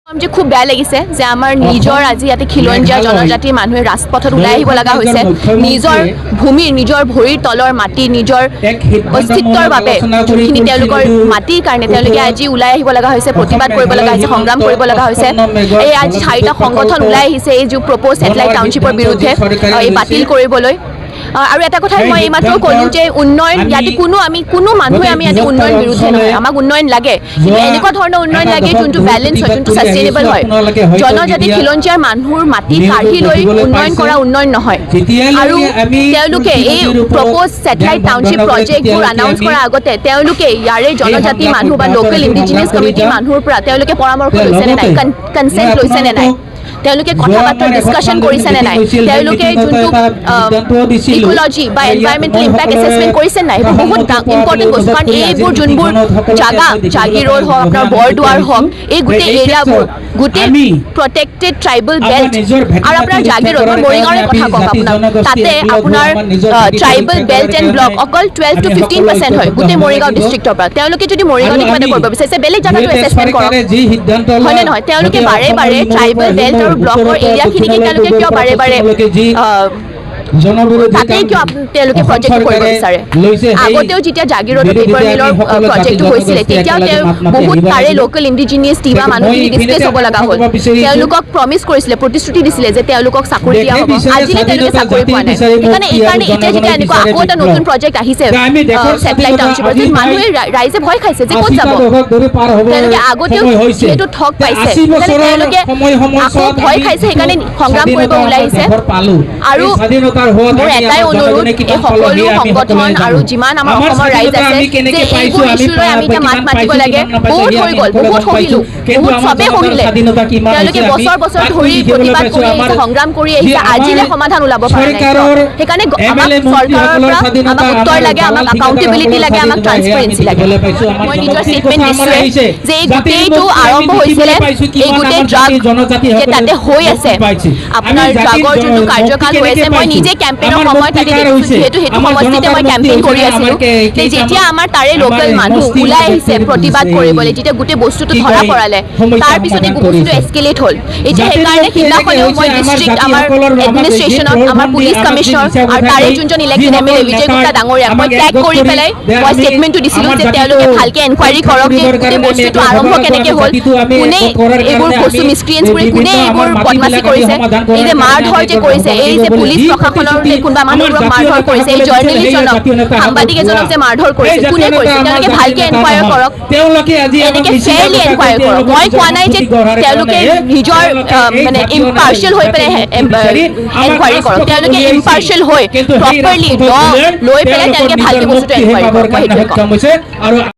যে খুব বেয়া লাগিছে যে আমাৰ নিজৰ আজি ইয়াতে খিলঞ্জীয়া জনজাতিৰ মানুহে ৰাজপথত ওলাই আহিব লগা হৈছে নিজৰ ভূমিৰ নিজৰ ভৰিৰ তলৰ মাটি নিজৰ অস্তিত্বৰ বাবে যোনখিনি তেওঁলোকৰ মাটিৰ কাৰণে তেওঁলোকে আজি ওলাই আহিব লগা হৈছে প্ৰতিবাদ কৰিব লগা হৈছে সংগ্ৰাম কৰিব লগা হৈছে এই আজি 4টা সংগঠন ওলাই আহিছে এই যে প্ৰপ'জ ছেটেলাইট টাউনশ্বিপৰ বিৰুদ্ধে এই বাতিল কৰিবলৈ আৰু এটা কথা মই এইমাত্ৰ ক'লো যে উন্নয়ন ইয়াতে কোনো মানুহে আমি ইয়াতে উন্নয়ন বিৰুদ্ধে নহয় আমাক উন্নয়ন লাগে কিন্তু এনেকুৱা ধৰণৰ উন্নয়ন লাগে যোনটো বেলেঞ্চ হয় যোনটো সাস্টেইনেবল হয় জনজাতি খিলঞ্জীয়াৰ মানুহৰ মাটি কাঢ়ি লৈ উন্নয়ন কৰা উন্নয়ন নহয় আৰু তেওঁলোকে এই প্ৰপ'জ ছেটেলাইট টাউনশ্বিপ প্ৰজেক্টবোৰ আনাউন্স কৰাৰ আগতে তেওঁলোকে ইয়াৰে জনজাতি মানুহ বা লোকেল ইণ্ডিজিনিয়াছ কমিটিৰ মানুহৰ পৰা তেওঁলোকে পৰামৰ্শ লৈছে নে নাই কনসেন্ট লৈছে নে নাই তেওঁলোকে কথা বাৰ্তা ডিসকাশন কৰিছে নে নাই তেওঁলোকে যোনটো ইকোলজি বা এনভাইৰনমেন্টাল ইম্প্যাক্ট এসেসমেন্ট কৰিছে নাই বহুত ইম্পৰ্টেন্ট বস্তু কাৰণ এইবোৰ যোনবোৰ জাগা জাগি ৰোড হওক আপোনাৰ বৰদুৱাৰ হওক এই গোটেই এৰিয়াবোৰ গোটেই প্ৰটেক্টেড ট্ৰাইবেল বেল্ট আৰু আপোনাৰ জাগি ৰোড মৰিগাঁৱৰ কথা কওক আপোনাৰ তাতে আপোনাৰ ট্ৰাইবেল বেল্ট এণ্ড ব্লক অকল 12 to 15% হয় গোটেই মৰিগাঁও ডিষ্ট্ৰিক্টৰ পৰা তেওঁলোকে যদি মৰিগাঁও কিবা কৰিব বিচাৰিছে বেলেগ জাগাটো এসেসমেন্ট কৰক হয়নে নহয় তেওঁলোকে বাৰে বাৰে ট্ৰাইবেল বেল্ট ব্লকৰ এৰিয়াখিনিকে তেওঁলোকে কিয় বাৰে বাৰে তাতে কিয় তেওঁলোকে প্ৰজেক্ট কৰিব বিচাৰে আগতেও যেতিয়া জাগিৰোড পেপাৰ মিলৰ প্ৰজেক্টটো হৈছিলে তেতিয়াও বহুত তাৰে লোকেল ইণ্ডিজিনিয়াছ টিবা মানুহখিনি ডিছপ্লেচ হ'ব লগা হ'ল তেওঁলোকক প্ৰমিছ কৰিছিলে প্ৰতিশ্ৰুতি দিছিলে যে তেওঁলোকক চাকৰি দিয়া হ'ব আজিলৈ তেওঁলোকে চাকৰি পোৱা নাই সেইকাৰণে এতিয়া যেতিয়া এনেকুৱা আকৌ এটা নতুন প্ৰজেক্ট আহিছে ছেটেলাইট টাউনশ্বিপৰ যে মানুহে ৰাইজে ভয় খাইছে যে ক'ত যাব তেওঁলোকে আগতেও যিহেতু ঠগ পাইছে তেওঁলোকে আকৌ ভয় খাইছে সেইকাৰণে সংগ্ৰাম কৰিব ওলাই আহিছে আৰু মোৰ এটাই অনুৰোধ এই সকলো সংগঠন আৰু যিমান আমাৰ অসমৰ ৰাইজ আছে যে এইবোৰ ইছ্যুলৈ আমি এতিয়া মাত মাতিব লাগে বহুত হৈ গ'ল বহুত সহিলোঁ বহুত চবেই সহিলে তেওঁলোকে বছৰ বছৰ ধৰি প্ৰতিবাদ কৰি আহিছে সংগ্ৰাম কৰি আহিছে আজিলৈ সমাধান ওলাব পৰা নাই সেইকাৰণে আমাক চৰকাৰৰ পৰা আমাক উত্তৰ লাগে আমাক একাউণ্টেবিলিটি লাগে আমাক ট্ৰান্সপেৰেঞ্চি লাগে মই নিজৰ ষ্টেটমেণ্ট দিছোঁৱে যে এই গোটেইটো আৰম্ভ হৈছিলে এই গোটেই ড্ৰাগ যে তাতে হৈ আছে আপোনাৰ ড্ৰাগৰ যোনটো কাৰ্যকাল হৈ আছে মই নিজে কেম্পেইনৰ সময়ত তাতে দেখিছোঁ যিহেতু সেইটো সমষ্টিতে মই কেম্পেইন কৰি আছিলোঁ যেতিয়া আমাৰ তাৰে লোকেল মানুহ ওলাই আহিছে প্ৰতিবাদ কৰিবলৈ যেতিয়া গোটেই বস্তুটো ধৰা পৰালে তাৰপিছতে বস্তুটো এস্কেলেট হ'ল এতিয়া সেইকাৰণে সিদিনাখনেও মই ডিষ্ট্ৰিক্ট আমাৰ এডমিনিষ্ট্ৰেশ্যনত আমাৰ পুলিচ কমিশ্যনাৰ আৰু তাৰে যোনজন ইলেক্টেড MLA বিজয় গুপ্তা ডাঙৰীয়াক মই টেগ কৰি পেলাই মই ষ্টেটমেণ্টটো দিছিলোঁ যে তেওঁলোকে ভালকৈ এনকুৱাৰী কৰক যে গোটেই বস্তুটো আৰম্ভ কেনেকৈ হ'ল কোনে এইবোৰ বস্তু মিছক্ৰিয়েঞ্চবোৰে কোনে এইবোৰ বদমাচি কৰিছে এই যে মাৰ ধৰ যে কৰিছে এই যে পুলিচ প্ৰশাসনৰ কোনোবা মানুহবোৰক মাৰধৰ কৰিছে এই জাৰ্নেলিষ্টজনক সাংবাদিক এজনক যে মাৰধৰ কৰিছে কোনে কৰিছে তেওঁলোকে ভালকৈ এনকুৱায়াৰ কৰক এনেকৈ ফেয়াৰলি এনকুৱায়াৰ কৰক মই কোৱা নাই যে তেওঁলোকে নিজৰ মানে ইম্পাৰ্চিয়েল হৈ পেলাই এনকুৱাৰী কৰক তেওঁলোকে ইম্পাৰ্চিয়েল হৈ প্ৰপাৰলি ল লৈ পেলাই তেওঁলোকে ভালকৈ বস্তুটো এনকুৱাৰী কৰক মই সেইটোৱে কওঁ